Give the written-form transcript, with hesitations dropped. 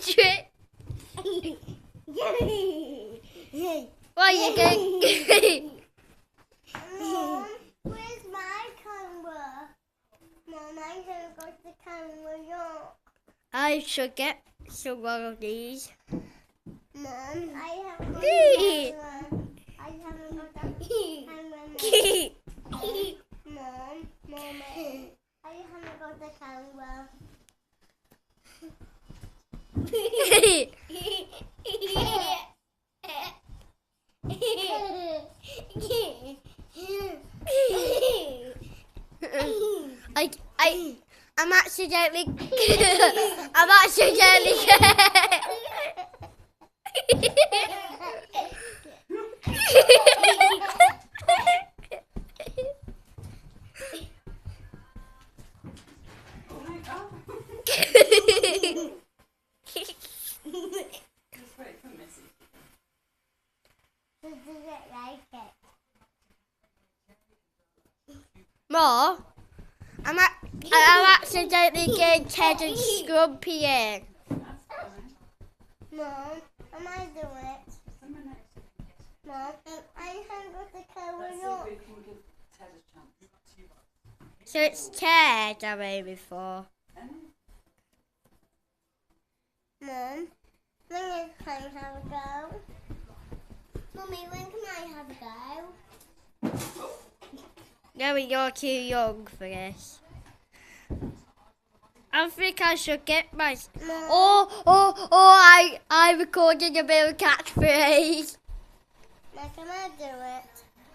Trick. What are you going? Mom, where's my camera? Mom, I'm going to go to the camera shop. I should get some one of these. Mom, I haven't got the camera. I haven't got the camera. Mom, Mommy, I haven't got the camera. I'm accidentally. I'm accidentally. More? I'm accidentally getting Ted and Scrumpy in. Mom, am I doing it? Mom, I haven't got the camera up. So it's Ted I'm aiming for. Mom, when can I have a go? Mummy, when can I have a go? No, you're too young for this. I think I should get my... I recorded a bit of catchphrase. Now can I do it?